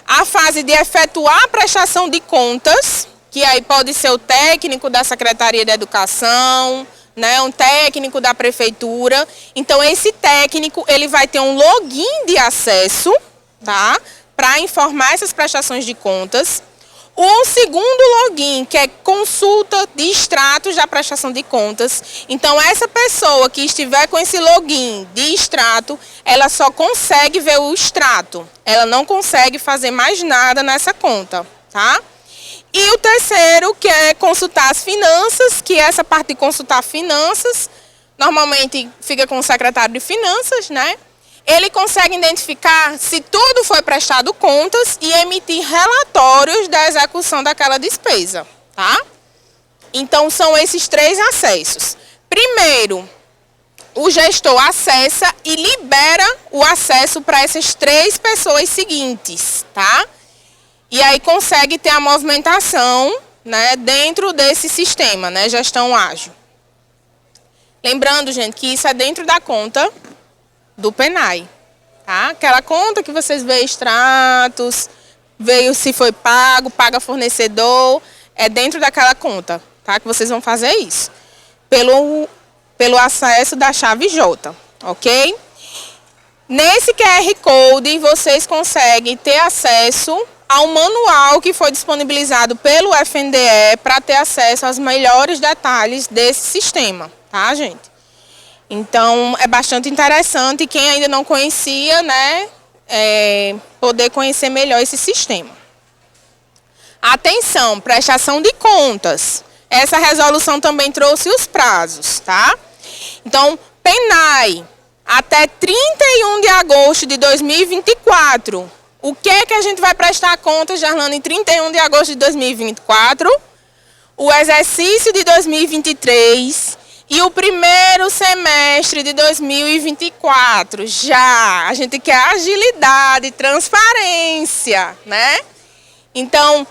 A fase de efetuar a prestação de contas, que aí pode ser o técnico da Secretaria de Educação, né, um técnico da Prefeitura. Então, esse técnico, ele vai ter um login de acesso, tá, para informar essas prestações de contas. O segundo login, que é consulta de extratos da prestação de contas. Então, essa pessoa que estiver com esse login de extrato, ela só consegue ver o extrato. Ela não consegue fazer mais nada nessa conta, tá? E o terceiro, que é consultar as finanças, que essa parte de consultar finanças, normalmente fica com o secretário de finanças, né? Ele consegue identificar se tudo foi prestado contas e emitir relatórios da execução daquela despesa, tá? Então, são esses 3 acessos. Primeiro, o gestor acessa e libera o acesso para essas 3 pessoas seguintes, tá? E aí consegue ter a movimentação, né, dentro desse sistema, né, gestão ágil. Lembrando, gente, que isso é dentro da conta do PENAI, tá? Aquela conta que vocês veem extratos, veio se foi pago, paga fornecedor, é dentro daquela conta, tá? Que vocês vão fazer isso. Pelo acesso da chave J, ok? Nesse QR Code, vocês conseguem ter acesso ao manual que foi disponibilizado pelo FNDE para ter acesso aos melhores detalhes desse sistema, tá, gente? Então, é bastante interessante, quem ainda não conhecia, né, poder conhecer melhor esse sistema. Atenção, prestação de contas. Essa resolução também trouxe os prazos, tá? Então, PENAI, até 31 de agosto de 2024. O que é que a gente vai prestar contas, Gerlane, em 31 de agosto de 2024? O exercício de 2023 e o primeiro semestre de 2024. Já, a gente quer agilidade, transparência, né? Então,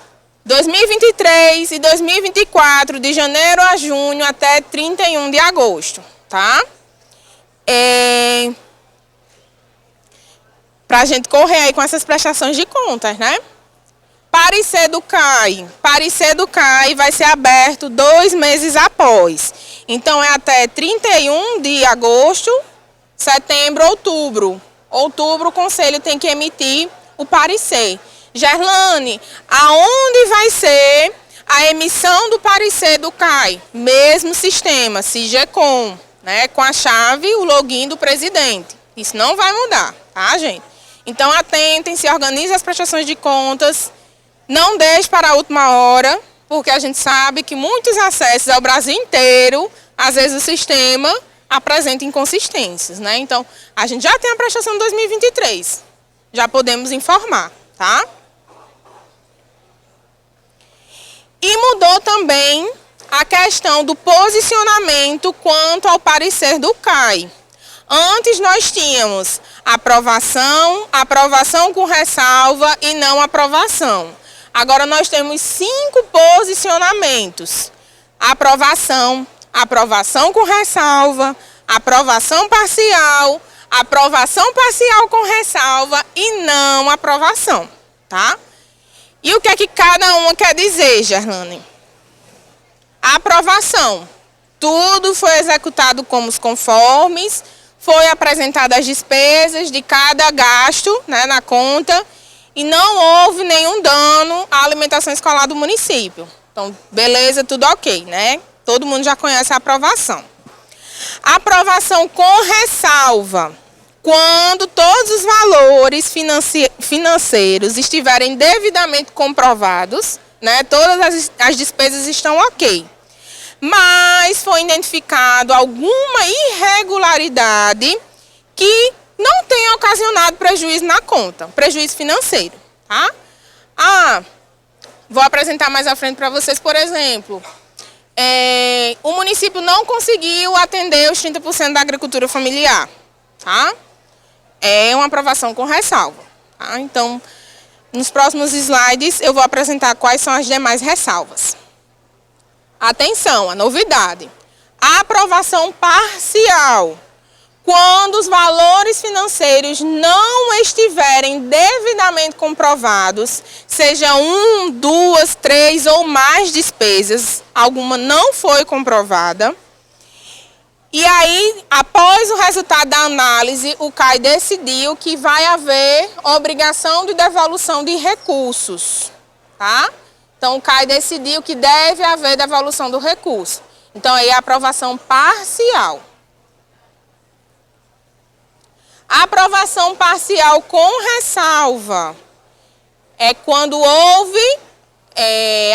2023 e 2024, de janeiro a junho até 31 de agosto, tá? Para a gente correr aí com essas prestações de contas, né? Parecer do CAI. Parecer do CAI vai ser aberto 2 meses após. Então, é até 31 de agosto, setembro, outubro. Outubro, o Conselho tem que emitir o parecer. Gerlane, aonde vai ser a emissão do parecer do CAI? Mesmo sistema, SIGECOM, né? Com a chave, o login do presidente. Isso não vai mudar, tá, gente? Então, atentem, se organizem as prestações de contas, não deixe para a última hora, porque a gente sabe que muitos acessos ao Brasil inteiro, às vezes o sistema apresenta inconsistências, né? Então, a gente já tem a prestação de 2023, já podemos informar, tá? E mudou também a questão do posicionamento quanto ao parecer do CAI. Antes nós tínhamos aprovação, aprovação com ressalva e não aprovação. Agora nós temos 5 posicionamentos. Aprovação, aprovação com ressalva, aprovação parcial com ressalva e não aprovação, tá? E o que é que cada uma quer dizer, Gerlane? Aprovação. Tudo foi executado como os conformes, foi apresentadas as despesas de cada gasto, né, na conta, e não houve nenhum dano à alimentação escolar do município. Então, beleza, tudo ok, né? Todo mundo já conhece a aprovação. Aprovação com ressalva. Quando todos os valores financeiros estiverem devidamente comprovados, né? Todas as despesas estão ok. Mas foi identificado alguma irregularidade que não tenha ocasionado prejuízo na conta, prejuízo financeiro, tá? Vou apresentar mais à frente para vocês, por exemplo, o município não conseguiu atender os 30% da agricultura familiar, tá? É uma aprovação com ressalva, tá? Então, nos próximos slides eu vou apresentar quais são as demais ressalvas. Atenção, a novidade. A aprovação parcial. Quando os valores financeiros não estiverem devidamente comprovados, seja 1, 2, 3 ou mais despesas, alguma não foi comprovada. E aí, após o resultado da análise, o CAI decidiu que vai haver obrigação de devolução de recursos, tá? Então, o CAI decidiu que deve haver devolução do recurso. Então, aí a aprovação parcial. A aprovação parcial com ressalva é quando houve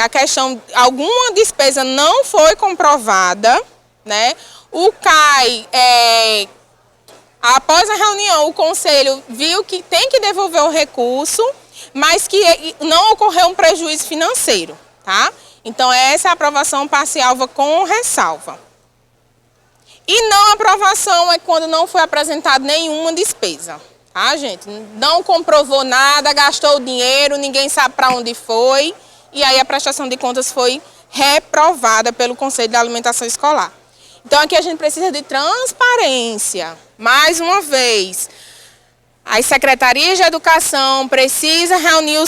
a questão, alguma despesa não foi comprovada, né? O CAI, após a reunião, o conselho viu que tem que devolver o recurso, mas que não ocorreu um prejuízo financeiro, tá? Então, essa é a aprovação parcial com ressalva. E não aprovação é quando não foi apresentada nenhuma despesa, tá, gente? Não comprovou nada, gastou o dinheiro, ninguém sabe para onde foi, e aí a prestação de contas foi reprovada pelo Conselho de Alimentação Escolar. Então, aqui a gente precisa de transparência. Mais uma vez, as secretarias de educação precisam reunir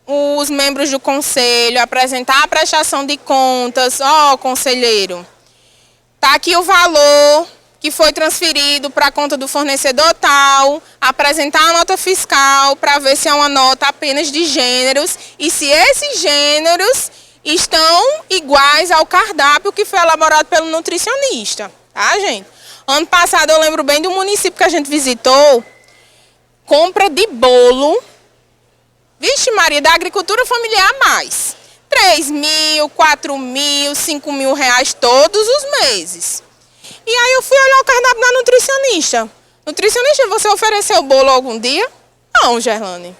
os membros do conselho, apresentar a prestação de contas. Conselheiro, está aqui o valor que foi transferido para a conta do fornecedor tal, apresentar a nota fiscal para ver se é uma nota apenas de gêneros e se esses gêneros estão iguais ao cardápio que foi elaborado pelo nutricionista, tá, gente? Ano passado eu lembro bem do município que a gente visitou, compra de bolo, vixe Maria, da agricultura familiar mais. 3 mil, 4 mil, 5 mil reais todos os meses. E aí eu fui olhar o cardápio da nutricionista. Nutricionista, você ofereceu bolo algum dia? Não, Gerlane.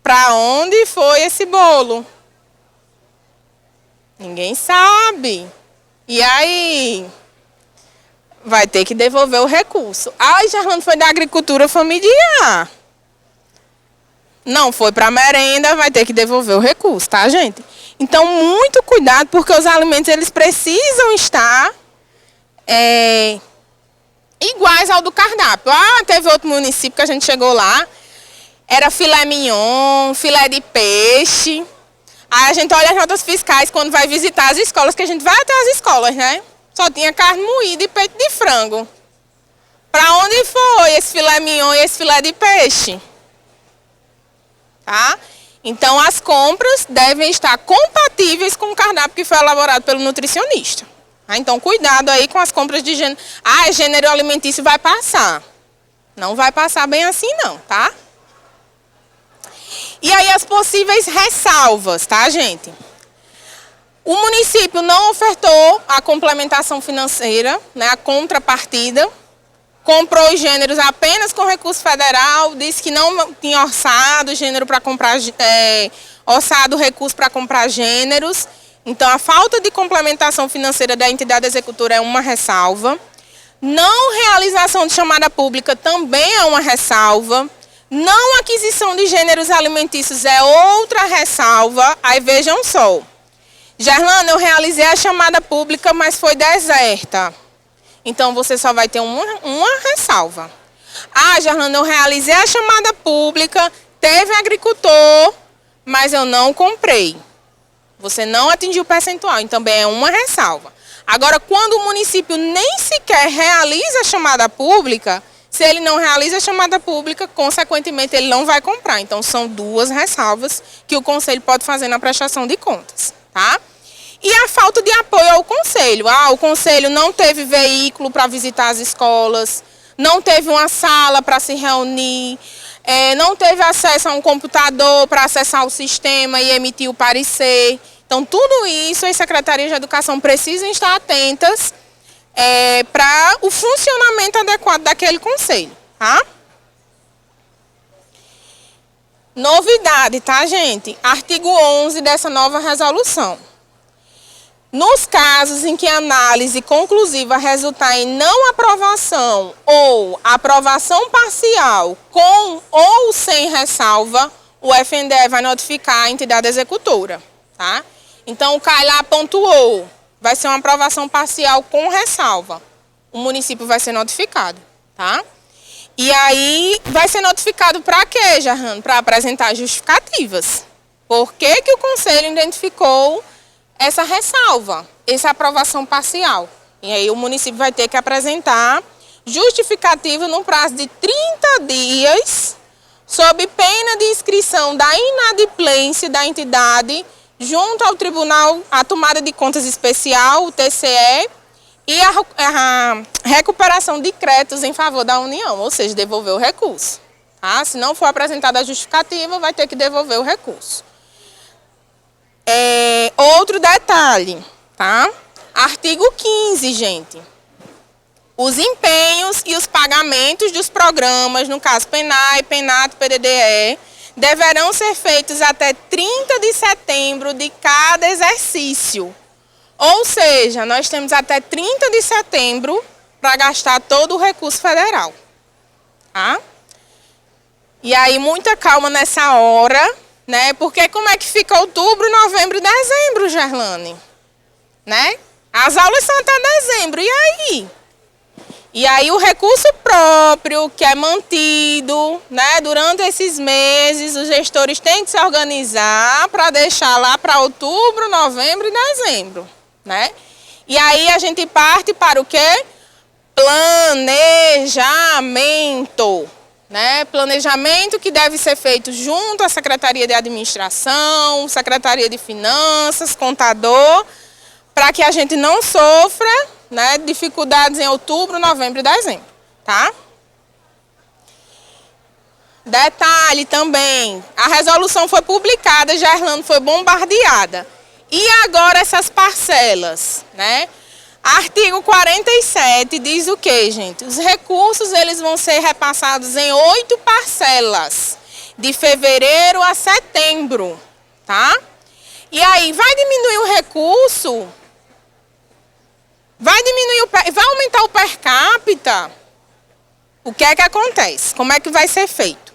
Para onde foi esse bolo? Ninguém sabe. E aí? Vai ter que devolver o recurso. Gerlane, foi da agricultura familiar. Não foi para merenda, vai ter que devolver o recurso, tá, gente? Então, muito cuidado, porque os alimentos eles precisam estar iguais ao do cardápio. Teve outro município que a gente chegou lá, era filé mignon, filé de peixe. Aí a gente olha as notas fiscais quando vai visitar as escolas, que a gente vai até as escolas, né? Só tinha carne moída e peito de frango. Para onde foi esse filé mignon e esse filé de peixe? Tá? Então, as compras devem estar compatíveis com o cardápio que foi elaborado pelo nutricionista. Tá? Então, cuidado aí com as compras de gênero. Gênero alimentício vai passar. Não vai passar bem assim, não, tá? E aí, as possíveis ressalvas, tá, gente? O município não ofertou a complementação financeira, né, a contrapartida. Comprou os gêneros apenas com recurso federal, disse que não tinha orçado gênero para comprar, orçado recurso para comprar gêneros. Então, a falta de complementação financeira da entidade executora é uma ressalva. Não realização de chamada pública também é uma ressalva. Não aquisição de gêneros alimentícios é outra ressalva. Aí vejam só. Gerlane, eu realizei a chamada pública, mas foi deserta. Então, você só vai ter uma ressalva. Gerlane, eu realizei a chamada pública, teve agricultor, mas eu não comprei. Você não atingiu o percentual, então também é uma ressalva. Agora, quando o município nem sequer realiza a chamada pública, Se ele não realiza a chamada pública, consequentemente, ele não vai comprar. Então, são duas ressalvas que o Conselho pode fazer na prestação de contas, tá? E a falta de apoio ao Conselho. O Conselho não teve veículo para visitar as escolas, não teve uma sala para se reunir, não teve acesso a um computador para acessar o sistema e emitir o parecer. Então, tudo isso as secretarias de educação precisam estar atentas para o funcionamento adequado daquele conselho, tá? Novidade, tá, gente? Artigo 11 dessa nova resolução. Nos casos em que a análise conclusiva resultar em não aprovação ou aprovação parcial com ou sem ressalva, o FNDE vai notificar a entidade executora, tá? Então, o CAI lá pontuou, vai ser uma aprovação parcial com ressalva. O município vai ser notificado, tá? E aí, vai ser notificado para quê, Gerrano? Para apresentar justificativas. Por que que o Conselho identificou essa ressalva, essa aprovação parcial? E aí, o município vai ter que apresentar justificativa no prazo de 30 dias, sob pena de inscrição da inadimplência da entidade junto ao Tribunal, a Tomada de Contas Especial, o TCE, e a recuperação de créditos em favor da União, ou seja, devolver o recurso. Tá? Se não for apresentada a justificativa, vai ter que devolver o recurso. Outro detalhe, tá? Artigo 15, gente. Os empenhos e os pagamentos dos programas, no caso PENAI, PENAT, PDDE, deverão ser feitos até 30 de setembro de cada exercício. Ou seja, nós temos até 30 de setembro para gastar todo o recurso federal. Tá? E aí, muita calma nessa hora, né? Porque como é que fica outubro, novembro e dezembro, Gerlane? Né? As aulas são até dezembro, e aí? E aí o recurso próprio que é mantido, né, durante esses meses, os gestores têm que se organizar para deixar lá para outubro, novembro e dezembro, né? E aí a gente parte para o quê? Planejamento, né? Planejamento que deve ser feito junto à Secretaria de Administração, Secretaria de Finanças, contador, para que a gente não sofra, né, dificuldades em outubro, novembro e dezembro, tá? Detalhe também, a resolução foi publicada, Gerlane foi bombardeada. E agora essas parcelas, né? Artigo 47 diz o quê, gente? Os recursos eles vão ser repassados em 8 parcelas, de fevereiro a setembro, tá? E aí, vai diminuir o recurso? Vai aumentar o per capita? O que é que acontece? Como é que vai ser feito?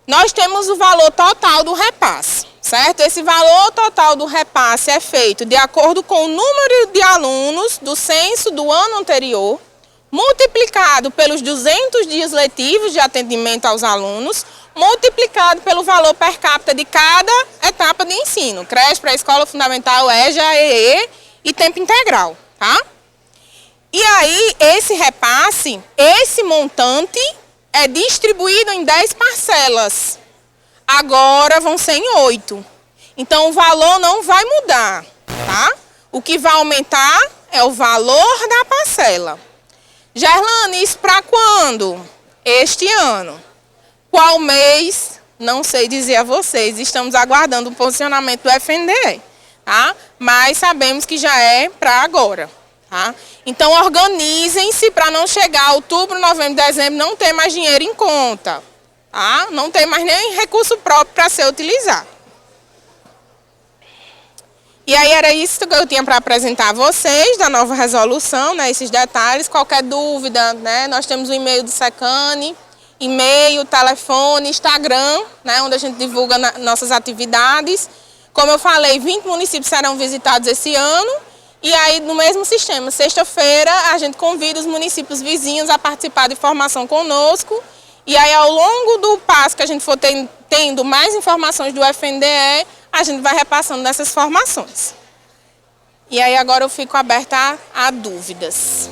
Nós temos o valor total do repasse, certo? Esse valor total do repasse é feito de acordo com o número de alunos do censo do ano anterior, multiplicado pelos 200 dias letivos de atendimento aos alunos, multiplicado pelo valor per capita de cada etapa de ensino, creche, pré-escola, fundamental, EJA, EE e tempo integral. Tá? E aí, esse repasse, esse montante é distribuído em 10 parcelas. Agora vão ser em 8. Então, o valor não vai mudar, tá? O que vai aumentar é o valor da parcela. Gerlane, isso para quando? Este ano. Qual mês? Não sei dizer a vocês. Estamos aguardando o posicionamento do FNDE. Tá? Mas sabemos que já é para agora. Tá? Então, organizem-se para não chegar a outubro, novembro, dezembro, não ter mais dinheiro em conta. Tá? Não ter mais nem recurso próprio para ser utilizado. E aí era isso que eu tinha para apresentar a vocês, da nova resolução, né, esses detalhes. Qualquer dúvida, né, nós temos o e-mail do Secane, e-mail, telefone, Instagram, né, onde a gente divulga nossas atividades. Como eu falei, 20 municípios serão visitados esse ano e aí no mesmo sistema, sexta-feira, a gente convida os municípios vizinhos a participar de formação conosco e aí ao longo do passo que a gente for tendo mais informações do FNDE, a gente vai repassando dessas formações. E aí agora eu fico aberta a dúvidas.